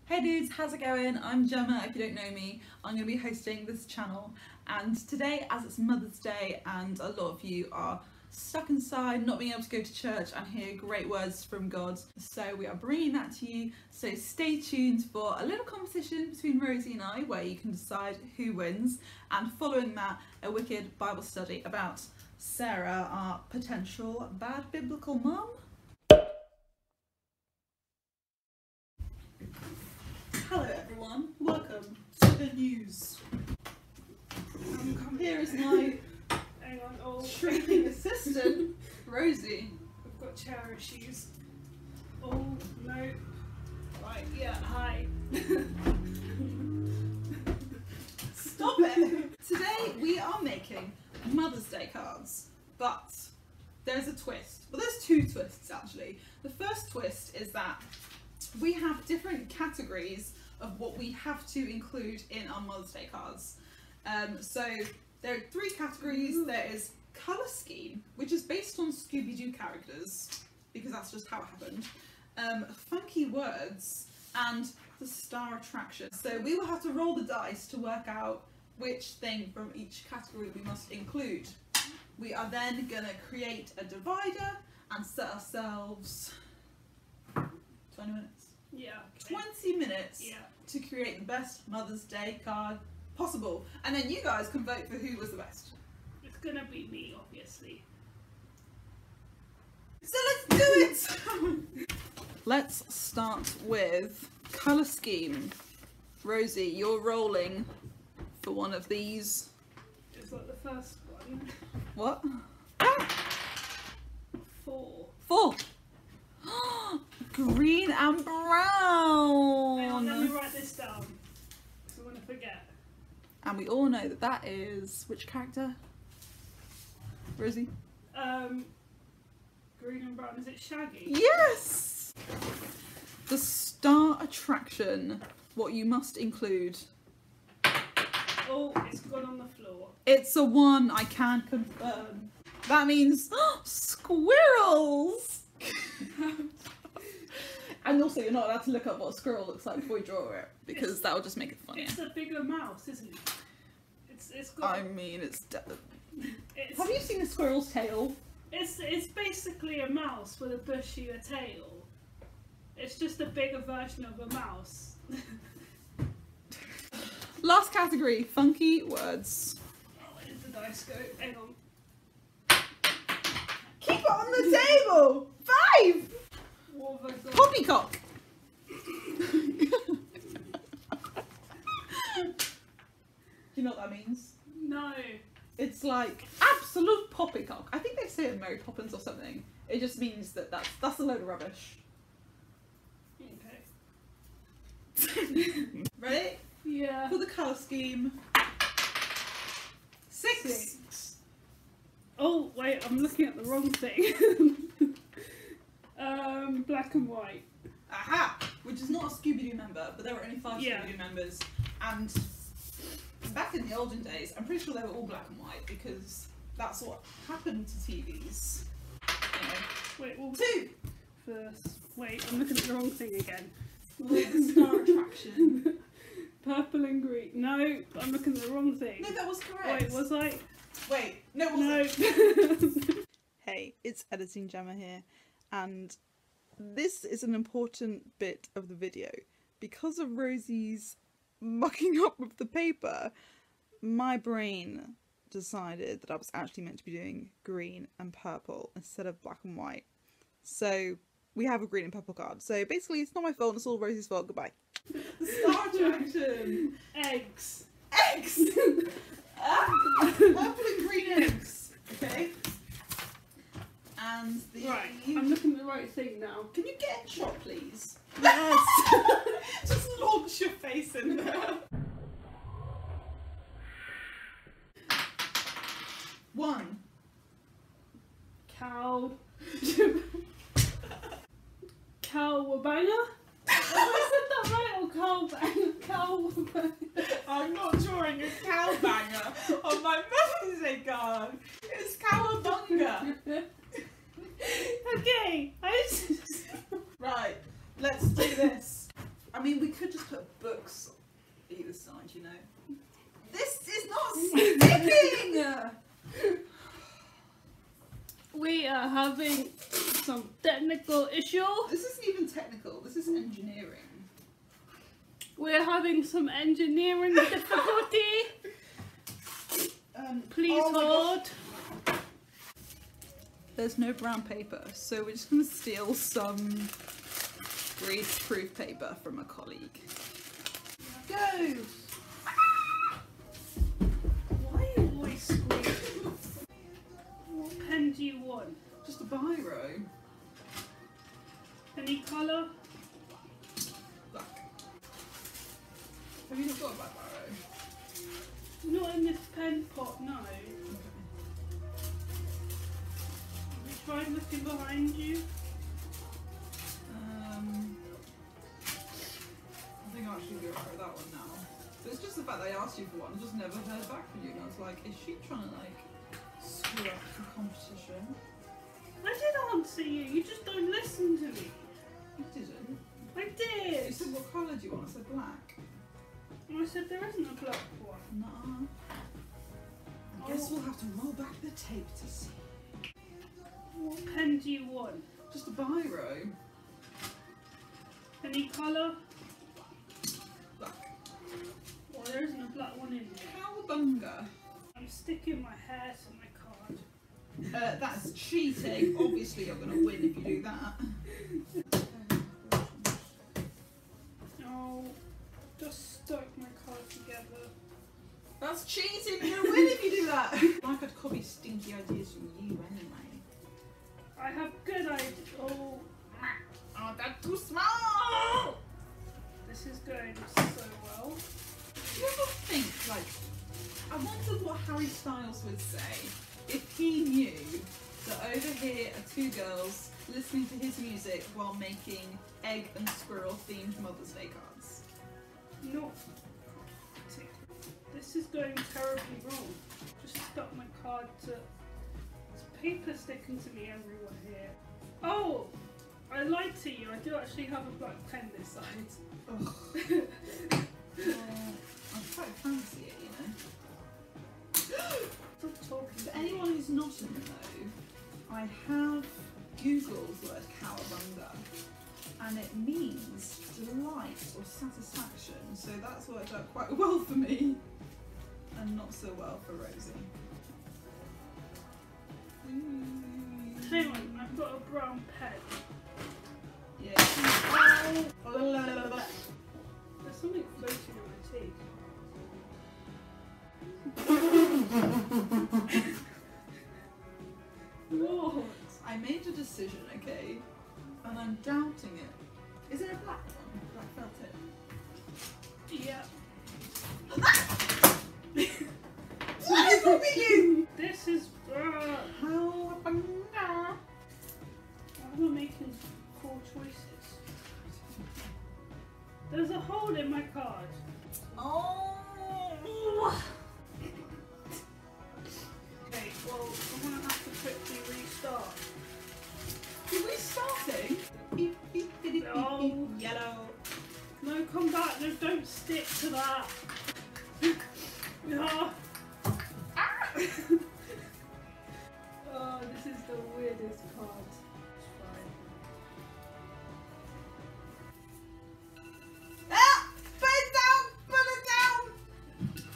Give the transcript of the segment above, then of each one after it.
Hey dudes, how's it going? I'm Gemma, if you don't know me. I'm going to be hosting this channel, and today, as it's Mother's Day and a lot of you are stuck inside, not being able to go to church and hear great words from God, so we are bringing that to you. So stay tuned for a little competition between Rosie and I where you can decide who wins, and following that, a wicked Bible study about Sarah, our potential bad biblical mum. Hello everyone, welcome to the news. Here is my shrinking assistant, Rosie. I've got chair issues. Oh, no. Right, yeah, hi. Stop it! Today we are making Mother's Day cards, but there's a twist. Well, there's two twists actually. The first twist is that we have different categories of what we have to include in our Mother's Day cards. So there are three categories. Ooh. There is colour scheme, which is based on Scooby-Doo characters, because that's just how it happened. Funky words, and the star attraction. So we will have to roll the dice to work out which thing from each category we must include. We are then going to create a divider and set ourselves 20 minutes. Yeah. Okay. 20 minutes to create the best Mother's Day card possible. And then you guys can vote for who was the best. It's gonna be me, obviously. So let's do it! Let's start with colour scheme. Rosie, you're rolling for one of these. It's like the first one. What? 4. 4. Green and brown. Hang on, let me write this down, because I'm gonna forget. And we all know that that is which character? Rosie? Green and brown. Is it Shaggy? Yes! The star attraction. What you must include. Oh, it's gone on the floor. It's a 1, I can confirm. That means squirrels! And also you're not allowed to look up what a squirrel looks like before you draw it, because that will just make it funnier. It's a bigger mouse, isn't it? It's got... I mean, have you seen a squirrel's tail? It's basically a mouse with a bushier tail. It's just a bigger version of a mouse. Last category, funky words. Oh, where did the dice go? Hang on. Keep it on the table! 5! What have I got? Poppycock! Do you know what that means? No. It's like absolute poppycock. I think they say it in Mary Poppins or something. It just means that that's a load of rubbish. Okay. Ready? Yeah. For the colour scheme. 6. Oh wait, I'm looking at the wrong thing. Black and white. Aha! Which is not a Scooby-Doo member, but there were only 5 Scooby-Doo members. And back in the olden days, I'm pretty sure they were all black and white, because that's what happened to TVs. Anyway. Wait, well, 2! First. Wait, I'm looking at the wrong thing again. The star attraction. Purple and green. No, I'm looking at the wrong thing. No, that was correct. Wait, was I? Wait, no, it wasn't. No. Hey, it's Editing Gemma here, and this is an important bit of the video. Because of Rosie's mucking up with the paper, my brain decided that I was actually meant to be doing green and purple instead of black and white. So we have a green and purple card. So basically it's not my fault, it's all Rosie's fault. Goodbye. The star attraction. Eggs. Eggs! Purple and green eggs. Okay. And the... Right, I'm looking at the right thing now. Can you get a shot, please? Yes! Just launch your face in there. 1. Cow. Cowabunga? Have I said that right? Or cowbang? Cowabunga? I'm not drawing a cow banger on my Mother's Day card. It's cowabunga. Okay, Right, let's do this. mean, we could just put books either side, you know. This is not sticking! We are having some technical issue. This isn't even technical, this is engineering. We're having some engineering difficulty. Please hold. There's no brown paper, so we're just going to steal some grease-proof paper from a colleague. Go! Why are you always squealing? What pen do you want? Just a biro. Any colour? Black. Have you not got a black biro? Not in this pen pot, no. Try looking behind you. I think I'll actually go for that one now. So it's just the fact that I asked you for one, I just never heard back from you, and I was like, is she trying to like screw up the competition? I did answer you, you just don't listen to me. You didn't. I did. You said what colour do you want? I said black. And I said there isn't a black one. Nah. I guess we'll have to roll back the tape to see. What pen do you want? Just a biro. Any colour? Black. Well, there isn't a black one in there. Cowabunga. I'm sticking my hair to my card. That's cheating. Obviously you're going to win if you do that. Oh, just stuck my card together. That's cheating. You're going to win if you do that. Like I'd copy stinky ideas from you anyway. I have good ideas. Oh, that's too small! this is going so well. Do you ever think, like, I wonder what Harry Styles would say if he knew that over here are two girls listening to his music while making egg and squirrel themed Mother's Day cards. No. This is going terribly wrong. Just stuck my card to... There's paper sticking to me everywhere here. Oh! I lied to you. I do actually have a black pen this side. Ugh. I'm quite fancy it, you know. Stop talking. For anyone who's not in the know, I have Googled the word cowabunga, and it means delight or satisfaction, so that's worked out quite well for me, and not so well for Rosie. Hang on, I've got a brown pen. Yeah. There's something floating in my teeth. What? I made a decision, okay, and I'm doubting it. Is there a black one? Black felt tip? Yeah. What is wrong with you? This is... Cowabunga. I'm making poor choices. There's a hole in my card. Oh. Okay, well, I'm gonna have to quickly restart. Are we starting? Beep, beep, beep, beep, No. beep. Yellow. No, come back. No, don't stick to that. No. Oh, this is the weirdest card. It's fine. Ah! Put it down! Put it down!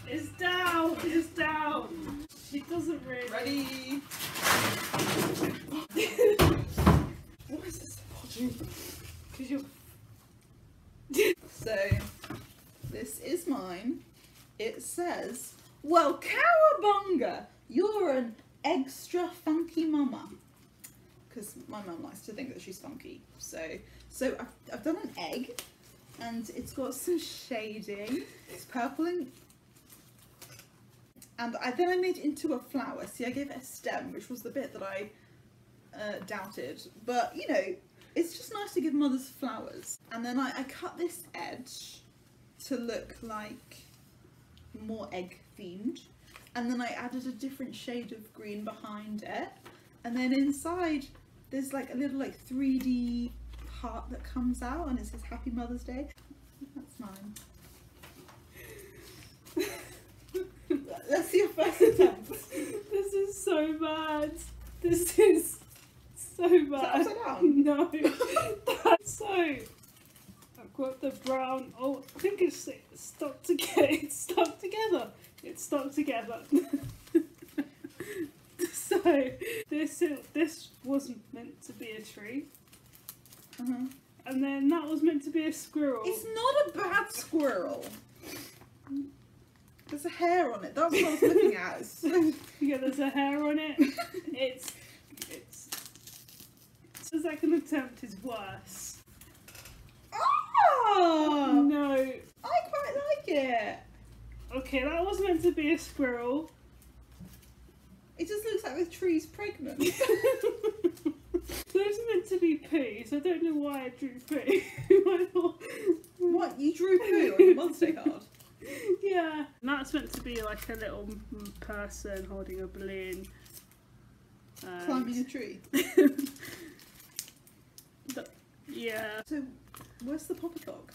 It's down. It's down. She doesn't really. Ready? Why is this podgy? Because you're. So, this is mine. It says, well, cowabunga, you're an extra funky mama. Because my mum likes to think that she's funky. So I've done an egg, and it's got some shading. It's purple and then I made it into a flower. See, I gave it a stem, which was the bit that I doubted. But, you know, it's just nice to give mothers flowers. And then I cut this edge to look like more egg themed. And then I added a different shade of green behind it. And then inside, there's like a little like 3D heart that comes out, and it says Happy Mother's Day. time. Let's see your first attempt. This is so bad. This is so bad. Is that upside down? No. That's so. I've got the brown. Oh, I think it's stuck together. It's stuck together. It's stuck together. So this wasn't meant to be a tree. And then that was meant to be a squirrel. It's not a bad squirrel. There's a hair on it. That's what I was looking at. Yeah, there's a hair on it. It's the second attempt is worse. Oh! No. I quite like it. Okay, that was meant to be a squirrel. It just looks like the tree's pregnant. Those are meant to be poo, so I don't know why I drew poo. I thought, What? You drew poo on your Mother's Day card? yeah. And that's meant to be like a little person holding a balloon. Climbing a tree. Yeah. So, where's the poppycock?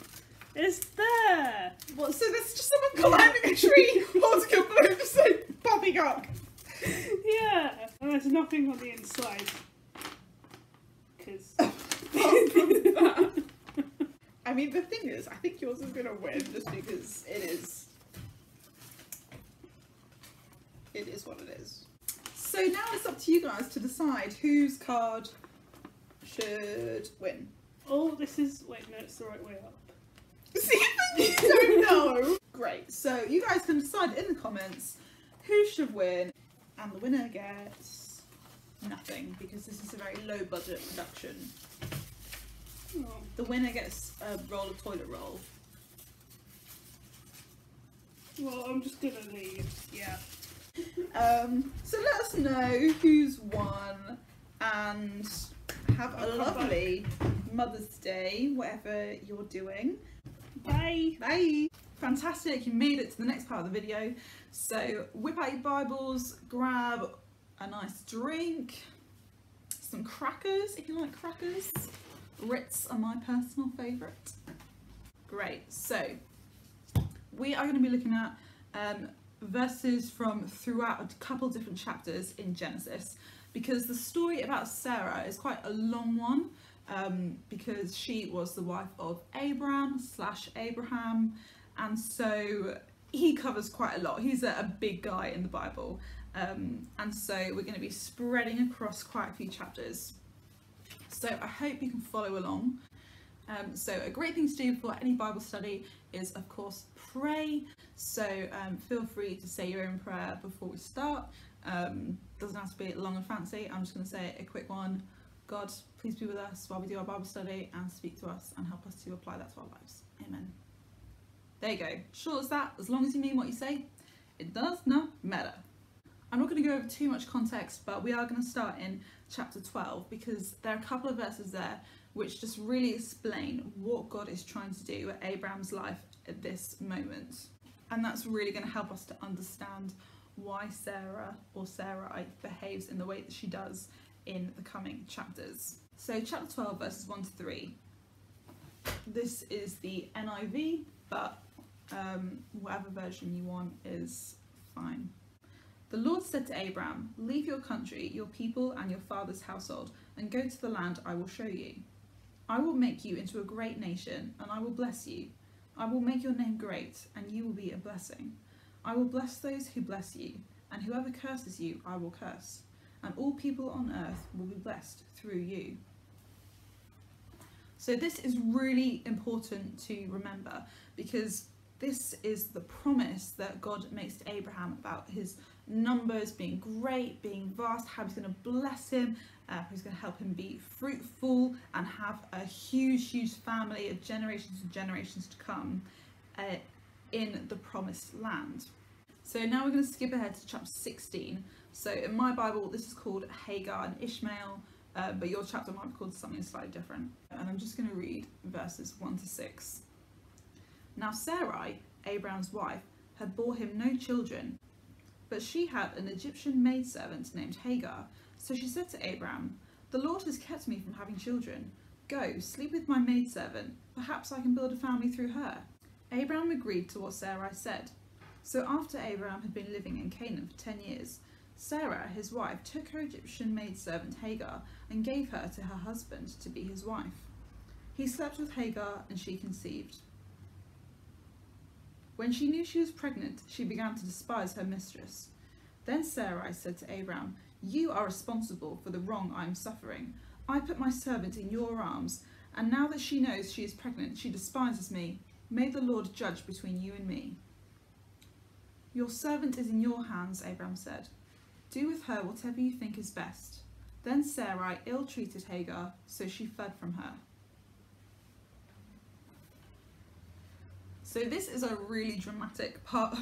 It's there! What? So there's just someone climbing a tree holding a balloon just like poppycock. Yeah! And there's nothing on the inside. Because. Apart from that. I mean, the thing is, I think yours is going to win just because it is what it is. So now it's up to you guys to decide whose card should win. Oh, this is. Wait, no, it's the right way up. See, you don't know. Great. So you guys can decide in the comments who should win, and the winner gets nothing because this is a very low budget production. Oh. The winner gets a roll of toilet roll. Well, I'm just gonna leave. Yeah. So let us know who's won and have a lovely Mother's Day, whatever you're doing. Bye. Bye. Fantastic, you made it to the next part of the video. So whip out your Bibles, grab a nice drink, some crackers if you like crackers. Ritz are my personal favourite. Great, so we are going to be looking at verses from throughout a couple different chapters in Genesis, because the story about Sarah is quite a long one, because she was the wife of Abraham, and so he covers quite a lot. He's a big guy in the Bible, and so we're going to be spreading across quite a few chapters. So I hope you can follow along. So a great thing to do for any Bible study is, of course, pray. So feel free to say your own prayer before we start. Doesn't have to be long and fancy. I'm just going to say a quick one. God, please be with us while we do our Bible study and speak to us and help us to apply that to our lives. Amen. There you go. Short as that. As long as you mean what you say, it does not matter. I'm not going to go over too much context, but we are going to start in chapter 12 because there are a couple of verses there which just really explain what God is trying to do at Abraham's life at this moment. And that's really going to help us to understand why Sarah or Sarai behaves in the way that she does in the coming chapters. So chapter 12 verses 1 to 3. This is the NIV, but whatever version you want is fine. The Lord said to Abraham, "Leave your country, your people and your father's household, and go to the land I will show you. I will make you into a great nation, and I will bless you. I will make your name great, and you will be a blessing. I will bless those who bless you, and whoever curses you I will curse, and all people on earth will be blessed through you." So this is really important to remember, because this is the promise that God makes to Abraham about his numbers being great, being vast, how he's going to bless him, how he's going to help him be fruitful and have a huge family of generations and generations to come in the promised land. So now we're going to skip ahead to chapter 16. So in my Bible this is called Hagar and Ishmael, but your chapter might be called something slightly different. And I'm just going to read verses 1 to 6. Now Sarai, Abraham's wife, had bore him no children, but she had an Egyptian maidservant named Hagar. So she said to Abraham, "The Lord has kept me from having children. Go, sleep with my maidservant. Perhaps I can build a family through her." Abraham agreed to what Sarai said. So after Abraham had been living in Canaan for 10 years, Sarah, his wife, took her Egyptian maidservant Hagar and gave her to her husband to be his wife. He slept with Hagar and she conceived. When she knew she was pregnant, she began to despise her mistress. Then Sarai said to Abraham, "You are responsible for the wrong I am suffering. I put my servant in your arms, and now that she knows she is pregnant, she despises me. May the Lord judge between you and me." "Your servant is in your hands," Abraham said. "Do with her whatever you think is best." Then Sarai ill-treated Hagar, so she fled from her. So this is a really dramatic part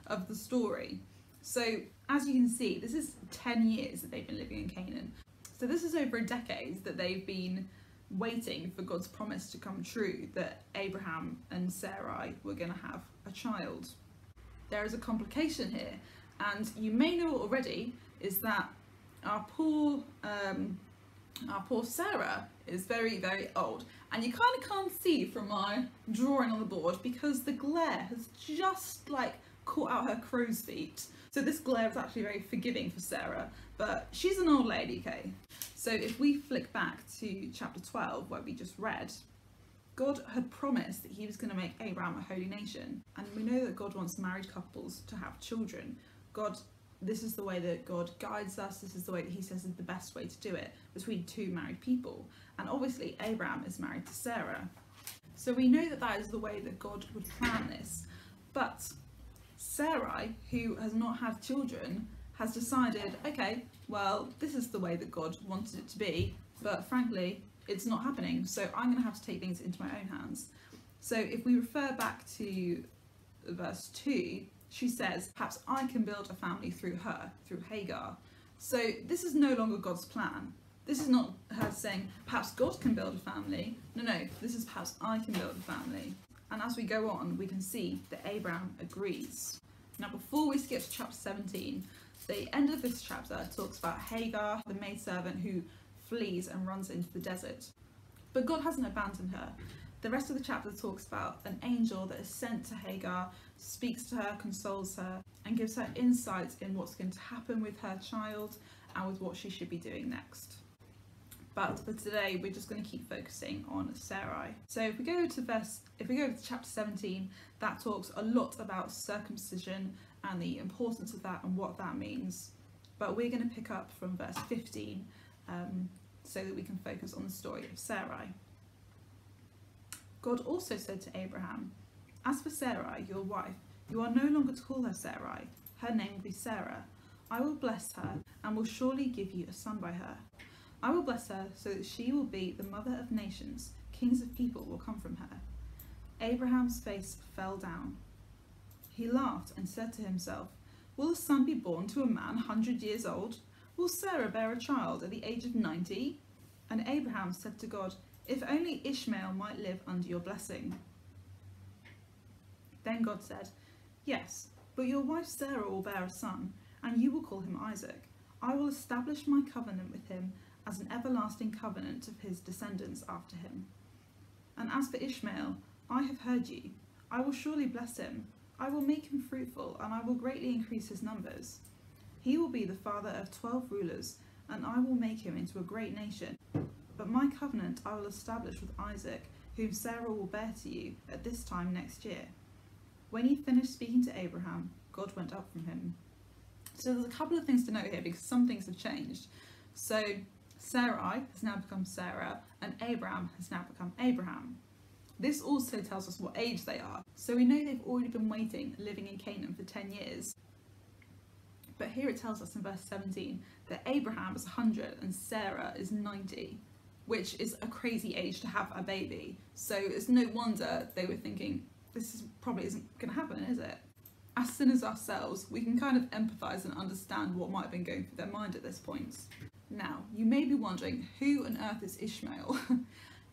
of the story. So as you can see, this is 10 years that they've been living in Canaan. So this is over a decade that they've been waiting for God's promise to come true, that Abraham and Sarai were going to have a child. There is a complication here, and you may know already, is that our poor Sarah is very, very old, and you kind of can't see from my drawing on the board because the glare has just like caught out her crow's feet. So this glare is actually very forgiving for Sarah, but she's an old lady, okay? So if we flick back to chapter 12, where we just read, God had promised that he was going to make Abraham a holy nation, and we know that God wants married couples to have children. This is the way that God guides us, this is the way that he says is the best way to do it, between two married people. And obviously Abraham is married to Sarah. So we know that that is the way that God would plan this. But Sarai, who has not had children, has decided, okay, well, this is the way that God wanted it to be, but frankly, it's not happening, so I'm going to have to take things into my own hands. So if we refer back to verse 2, she says, perhaps I can build a family through her, through Hagar. So this is no longer God's plan. This is not her saying, perhaps God can build a family. No, this is perhaps I can build a family. And as we go on, we can see that Abraham agrees. Now, before we skip to chapter 17, the end of this chapter talks about Hagar, the maidservant who flees and runs into the desert. But God hasn't abandoned her. The rest of the chapter talks about an angel that is sent to Hagar, speaks to her, consoles her, and gives her insights in what's going to happen with her child and with what she should be doing next. But for today, we're just going to keep focusing on Sarai. So if we go to chapter 17, that talks a lot about circumcision and the importance of that and what that means. But we're going to pick up from verse 15 so that we can focus on the story of Sarai. God also said to Abraham, "As for Sarai, your wife, you are no longer to call her Sarai. Her name will be Sarah. I will bless her and will surely give you a son by her. I will bless her so that she will be the mother of nations. Kings of people will come from her." Abraham's face fell down. He laughed and said to himself, "Will a son be born to a man 100 years old? Will Sarah bear a child at the age of 90? And Abraham said to God, "If only Ishmael might live under your blessing." Then God said, "Yes, but your wife Sarah will bear a son, and you will call him Isaac. I will establish my covenant with him as an everlasting covenant of his descendants after him. And as for Ishmael, I have heard you. I will surely bless him. I will make him fruitful, and I will greatly increase his numbers. He will be the father of 12 rulers, and I will make him into a great nation. But my covenant I will establish with Isaac, whom Sarah will bear to you at this time next year." When he finished speaking to Abraham, God went up from him. So there's a couple of things to note here because some things have changed. So Sarai has now become Sarah, and Abraham has now become Abraham. This also tells us what age they are. So we know they've already been waiting, living in Canaan for 10 years. But here it tells us in verse 17 that Abraham is 100 and Sarah is 90, which is a crazy age to have a baby. So it's no wonder they were thinking, probably isn't going to happen, is it? As sinners ourselves, we can kind of empathise and understand what might have been going through their mind at this point. Now, you may be wondering, who on earth is Ishmael?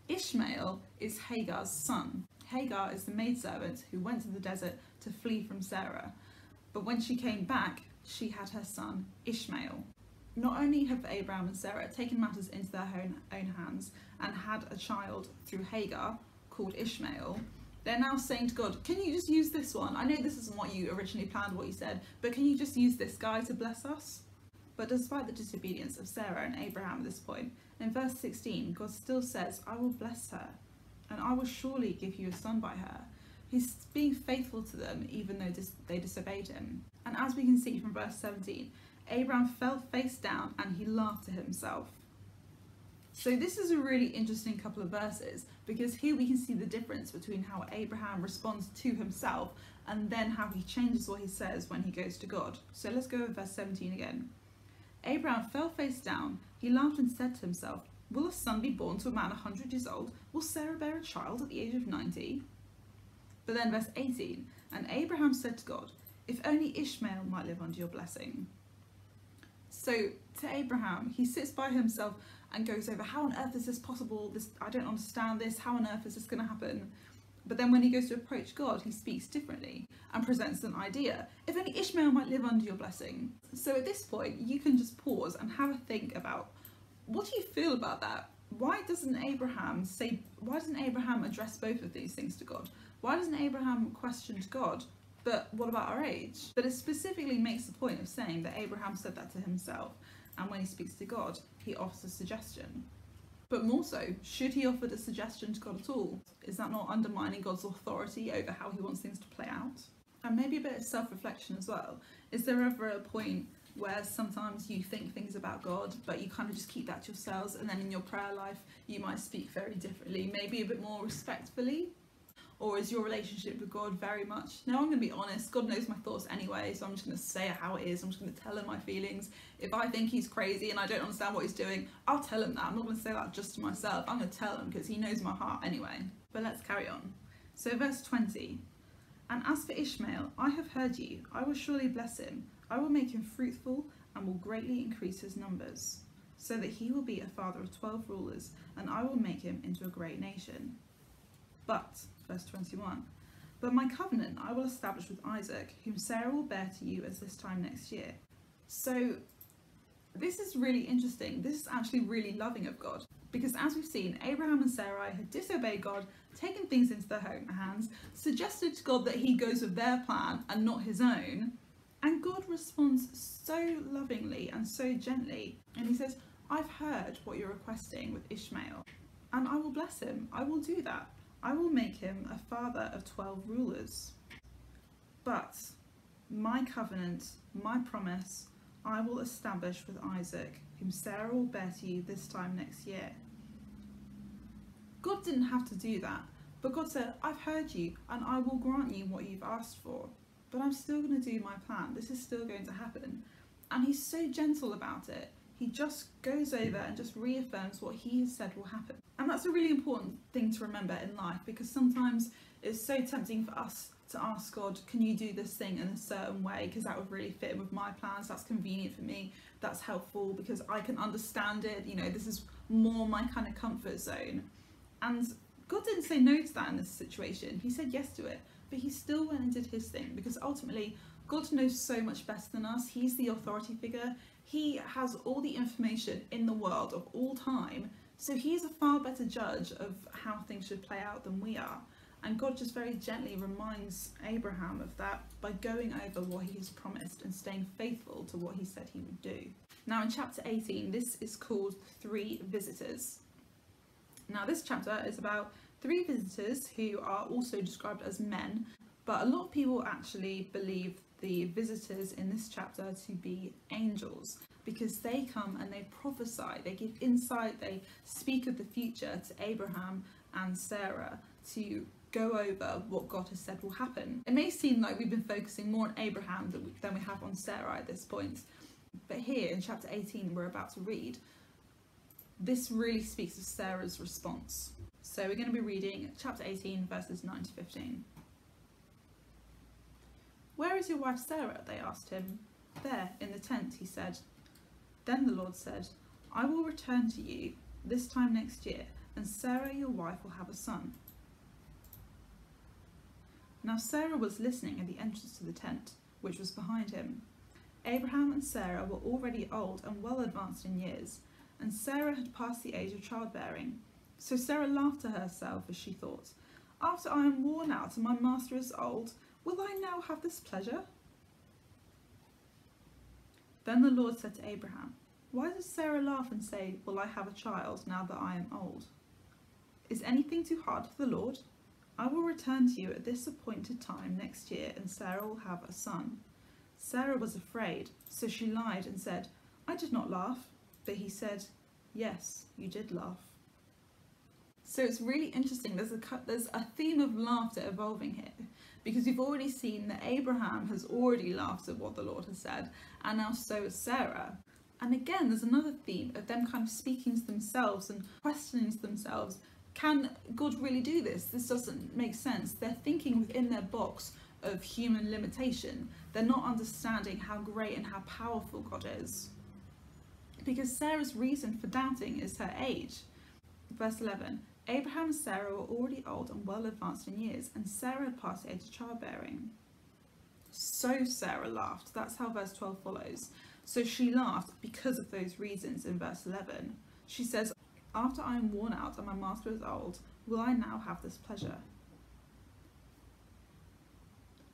Ishmael is Hagar's son. Hagar is the maidservant who went to the desert to flee from Sarah. But when she came back, she had her son Ishmael. Not only have Abraham and Sarah taken matters into their own hands and had a child through Hagar called Ishmael, They're now saying to God, can you just use this one? I know this isn't what you originally planned, what you said, but can you just use this guy to bless us? But despite the disobedience of Sarah and Abraham at this point, in verse 16, God still says, I will bless her, and I will surely give you a son by her. He's being faithful to them even though they disobeyed him. And as we can see from verse 17, Abraham fell face down and he laughed to himself. So this is a really interesting couple of verses, because here we can see the difference between how Abraham responds to himself and then how he changes what he says when he goes to God. So let's go with verse 17 again. Abraham fell face down, he laughed and said to himself, will a son be born to a man 100 years old? Will Sarah bear a child at the age of 90? But then verse 18, and Abraham said to God, if only Ishmael might live under your blessing. So to Abraham, he sits by himself and goes over, how on earth is this possible? I don't understand this. How on earth is this going to happen? But then when he goes to approach God, he speaks differently and presents an idea. If only Ishmael might live under your blessing. So at this point, you can just pause and have a think about, what do you feel about that? Why doesn't Abraham address both of these things to God? Why doesn't Abraham question to God, but what about our age? But it specifically makes the point of saying that Abraham said that to himself, and when he speaks to God, he offers a suggestion. But more so, should he offer a suggestion to God at all? Is that not undermining God's authority over how he wants things to play out? And maybe a bit of self-reflection as well. Is there ever a point where sometimes you think things about God, but you kind of just keep that to yourselves, and then in your prayer life, you might speak very differently, maybe a bit more respectfully? Or is your relationship with God very much, no, I'm going to be honest, God knows my thoughts anyway, so I'm just going to say it how it is, I'm just going to tell him my feelings. If I think he's crazy and I don't understand what he's doing, I'll tell him that. I'm not going to say that just to myself, I'm going to tell him because he knows my heart anyway. But let's carry on. So verse 20, and as for Ishmael, I have heard you, I will surely bless him, I will make him fruitful and will greatly increase his numbers, so that he will be a father of 12 rulers, and I will make him into a great nation. But, verse 21, but my covenant I will establish with Isaac, whom Sarah will bear to you as this time next year. So this is really interesting. This is actually really loving of God, because as we've seen, Abraham and Sarai had disobeyed God, taken things into their own hands, suggested to God that he goes with their plan and not his own, and God responds so lovingly and so gently, and he says, I've heard what you're requesting with Ishmael, and I will bless him. I will do that. I will make him a father of 12 rulers. But my covenant, my promise, I will establish with Isaac, whom Sarah will bear to you this time next year. God didn't have to do that, but God said, I've heard you and I will grant you what you've asked for, but I'm still going to do my plan. This is still going to happen. And he's so gentle about it. He just goes over and just reaffirms what he has said will happen. And that's a really important thing to remember in life, because sometimes it's so tempting for us to ask God, can you do this thing in a certain way, because that would really fit in with my plans, that's convenient for me, that's helpful because I can understand it, you know, this is more my kind of comfort zone. And God didn't say no to that in this situation. He said yes to it, but he still went and did his thing, because ultimately God knows so much better than us. He's the authority figure. He has all the information in the world of all time, so he's a far better judge of how things should play out than we are. And God just very gently reminds Abraham of that by going over what he has promised and staying faithful to what he said he would do. Now in chapter 18, this is called 3 Visitors. Now this chapter is about 3 visitors who are also described as men, but a lot of people actually believe the visitors in this chapter to be angels, because they come and they prophesy, they give insight, they speak of the future to Abraham and Sarah to go over what God has said will happen. It may seem like we've been focusing more on Abraham than we have on Sarah at this point, but here in chapter 18 we're about to read, this really speaks of Sarah's response. So we're going to be reading chapter 18 verses 9 to 15. Where is your wife Sarah? They asked him. There, in the tent, he said. Then the Lord said, I will return to you this time next year, and Sarah your wife will have a son. Now Sarah was listening at the entrance to the tent, which was behind him. Abraham and Sarah were already old and well advanced in years, and Sarah had passed the age of childbearing. So Sarah laughed to herself as she thought, After I am worn out and my master is old, will I now have this pleasure? Then the Lord said to Abraham, why does Sarah laugh and say, will I have a child now that I am old? Is anything too hard for the Lord? I will return to you at this appointed time next year, and Sarah will have a son. Sarah was afraid, so she lied and said, I did not laugh. But he said, yes, you did laugh. So it's really interesting. There's a theme of laughter evolving here, because we've already seen that Abraham has already laughed at what the Lord has said, and now so has Sarah. And again, there's another theme of them kind of speaking to themselves and questioning to themselves, can God really do this? This doesn't make sense. They're thinking within their box of human limitation. They're not understanding how great and how powerful God is. Because Sarah's reason for doubting is her age. Verse 11, Abraham and Sarah were already old and well advanced in years, and Sarah had passed the age of childbearing. So Sarah laughed. That's how verse 12 follows. So she laughed because of those reasons in verse 11. She says, after I am worn out and my master is old, will I now have this pleasure?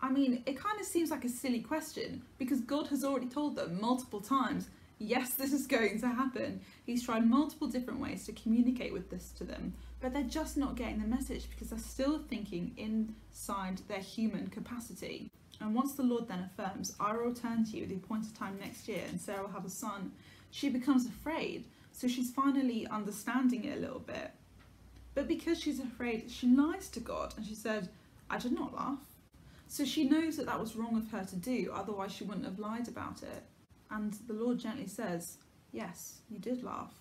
I mean, it kind of seems like a silly question, because God has already told them multiple times, yes, this is going to happen. He's tried multiple different ways to communicate with this to them, but they're just not getting the message because they're still thinking inside their human capacity. And once the Lord then affirms, I will return to you at the appointed time next year, and Sarah will have a son, she becomes afraid. So she's finally understanding it a little bit. But because she's afraid, she lies to God and she said, I did not laugh. So she knows that that was wrong of her to do, otherwise she wouldn't have lied about it. And the Lord gently says, yes, you did laugh.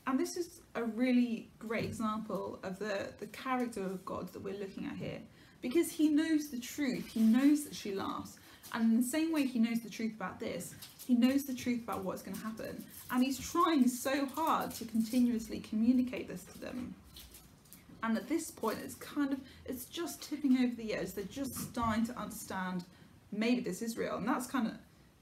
And this is a really great example of the character of God that we're looking at here. Because he knows the truth, he knows that she laughs. And in the same way he knows the truth about this, he knows the truth about what's going to happen. And he's trying so hard to continuously communicate this to them. And at this point, it's just tipping over the edge. They're just starting to understand, maybe this is real. And that's kind of,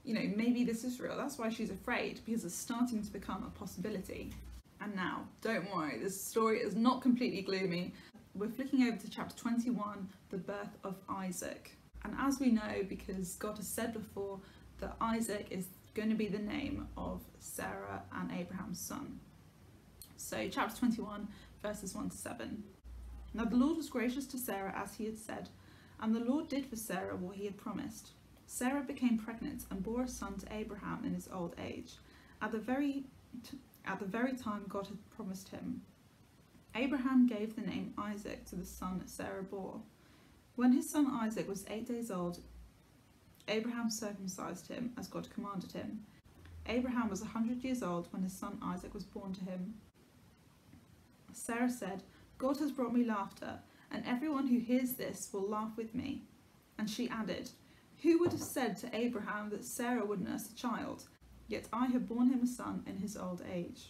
maybe this is real. That's why she's afraid, because it's starting to become a possibility. And now, don't worry, this story is not completely gloomy. We're flicking over to chapter 21, the birth of Isaac. And as we know, because God has said before, that Isaac is going to be the name of Sarah and Abraham's son. So chapter 21, verses 1 to 7. Now the Lord was gracious to Sarah as he had said, and the Lord did for Sarah what he had promised. Sarah became pregnant and bore a son to Abraham in his old age, at the very time God had promised him. Abraham gave the name Isaac to the son Sarah bore. When his son Isaac was 8 days old, Abraham circumcised him as God commanded him. Abraham was 100 years old when his son Isaac was born to him. Sarah said, God has brought me laughter, and everyone who hears this will laugh with me. And she added, who would have said to Abraham that Sarah would nurse a child? Yet I have borne him a son in his old age.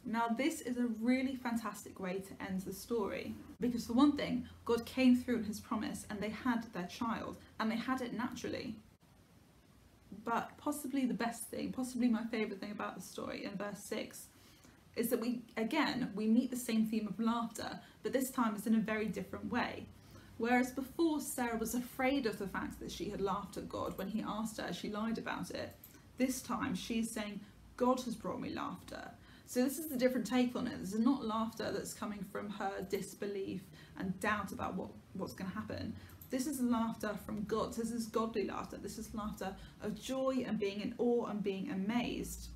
Now this is a really fantastic way to end the story, because for one thing, God came through in his promise and they had their child, and they had it naturally. But possibly the best thing, possibly my favourite thing about the story in verse 6, is that we meet the same theme of laughter, but this time it's in a very different way. Whereas before Sarah was afraid of the fact that she had laughed at God when he asked her, she lied about it. This time she's saying, God has brought me laughter. So this is a different take on it. This is not laughter that's coming from her disbelief and doubt about what's going to happen. This is laughter from God. This is godly laughter. This is laughter of joy and being in awe and being amazed.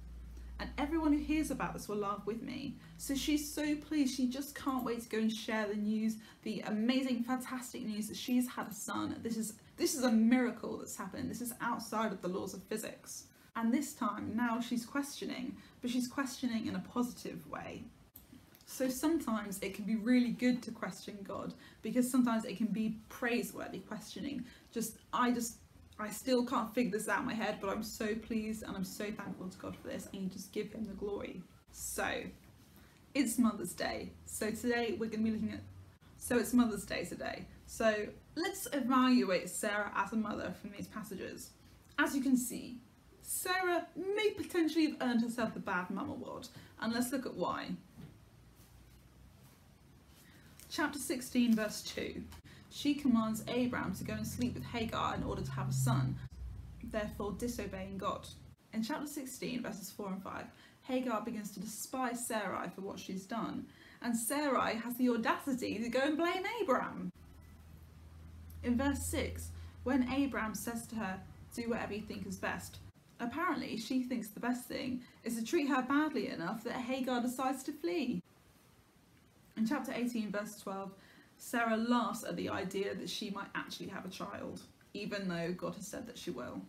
And everyone who hears about this will laugh with me. So she's so pleased. She just can't wait to go and share the news, the amazing, fantastic news that she's had a son. This is a miracle that's happened. This is outside of the laws of physics. And this time, now she's questioning, but she's questioning in a positive way. So sometimes it can be really good to question God, because sometimes it can be praiseworthy questioning. I still can't figure this out in my head, but I'm so pleased and I'm so thankful to God for this, and you just give him the glory. So, it's Mother's Day. So today we're going to be looking at, it's Mother's Day today. So let's evaluate Sarah as a mother from these passages. As you can see, Sarah may potentially have earned herself the bad mum award, and let's look at why. Chapter 16 verse 2. She commands Abraham to go and sleep with Hagar in order to have a son, therefore disobeying God. In chapter 16 verses 4 and 5, Hagar begins to despise Sarai for what she's done, and Sarai has the audacity to go and blame Abraham. In verse 6, when Abraham says to her, "Do whatever you think is best," apparently she thinks the best thing is to treat her badly enough that Hagar decides to flee. In chapter 18 verse 12, Sarah laughs at the idea that she might actually have a child, even though God has said that she will.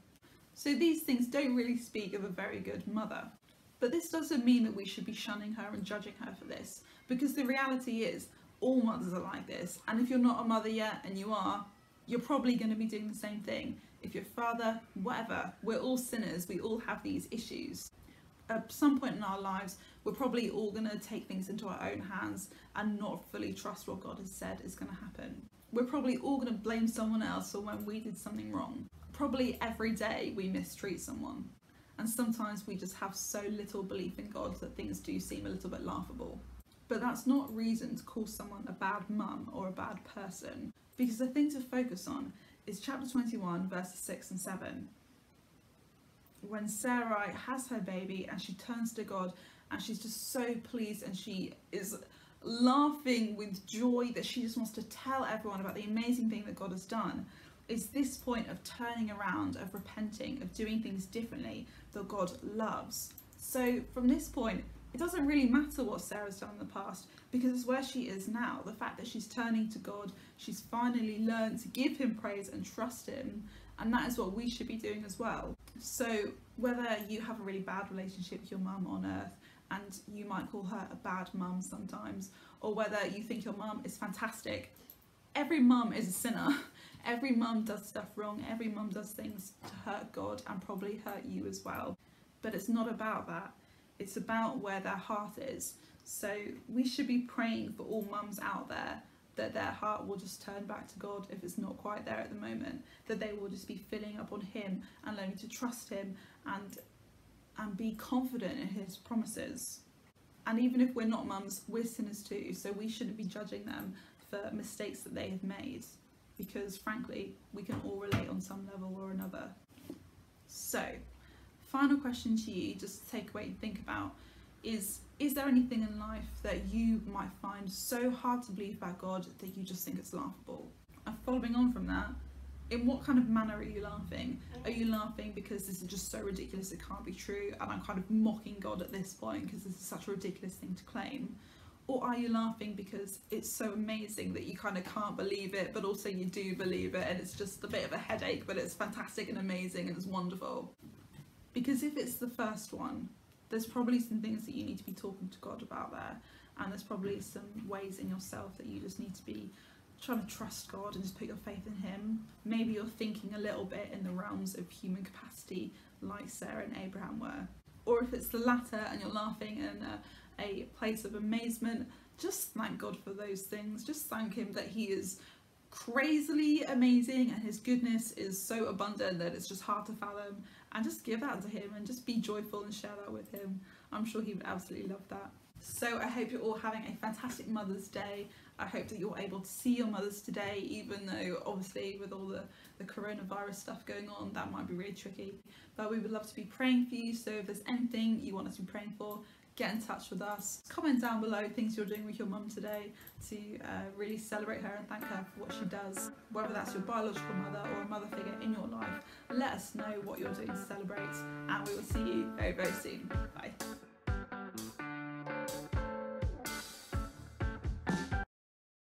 So these things don't really speak of a very good mother. But this doesn't mean that we should be shunning her and judging her for this, because the reality is all mothers are like this, and if you're not a mother yet and you are, you're probably going to be doing the same thing. If you're a father, whatever, we're all sinners, we all have these issues. At some point in our lives, we're probably all going to take things into our own hands and not fully trust what God has said is going to happen. We're probably all going to blame someone else for when we did something wrong. Probably every day we mistreat someone. And sometimes we just have so little belief in God that things do seem a little bit laughable. But that's not reason to call someone a bad mum or a bad person, because the thing to focus on is chapter 21 verses 6 and 7. When Sarai has her baby and she turns to God and she's just so pleased and she is laughing with joy that she just wants to tell everyone about the amazing thing that God has done, is this point of turning around, of repenting, of doing things differently that God loves. So from this point, it doesn't really matter what Sarah's done in the past, because it's where she is now. The fact that she's turning to God, she's finally learned to give him praise and trust him, and that is what we should be doing as well. So whether you have a really bad relationship with your mum on earth, and you might call her a bad mum sometimes, or whether you think your mum is fantastic, every mum is a sinner. Every mum does stuff wrong, every mum does things to hurt God and probably hurt you as well. But it's not about that, it's about where their heart is. So we should be praying for all mums out there that their heart will just turn back to God if it's not quite there at the moment, that they will just be filling up on him and learning to trust him and be confident in his promises. And even if we're not mums, we're sinners too, so we shouldn't be judging them for mistakes that they have made, because frankly we can all relate on some level or another. So final question to you, just to take away and think about, is there anything in life that you might find so hard to believe about God that you just think it's laughable? And following on from that, in what kind of manner are you laughing? Are you laughing because this is just so ridiculous it can't be true and I'm kind of mocking God at this point because this is such a ridiculous thing to claim? Or are you laughing because it's so amazing that you kind of can't believe it, but also you do believe it and it's just a bit of a headache, but it's fantastic and amazing and it's wonderful? Because if it's the first one, there's probably some things that you need to be talking to God about there, and there's probably some ways in yourself that you just need to be trying to trust God and just put your faith in him. Maybe you're thinking a little bit in the realms of human capacity like Sarah and Abraham were. Or if it's the latter and you're laughing in a place of amazement, just thank God for those things. Just thank him that he is crazily amazing and his goodness is so abundant that it's just hard to fathom, and just give that to him and just be joyful and share that with him. I'm sure he would absolutely love that. So I hope you're all having a fantastic Mother's Day. I hope that you're able to see your mothers today, even though obviously with all the coronavirus stuff going on, that might be really tricky. But we would love to be praying for you, so if there's anything you want us to be praying for, get in touch with us. Comment down below things you're doing with your mum today to really celebrate her and thank her for what she does. Whether that's your biological mother or a mother figure in your life, let us know what you're doing to celebrate, and we will see you very, very soon. Bye.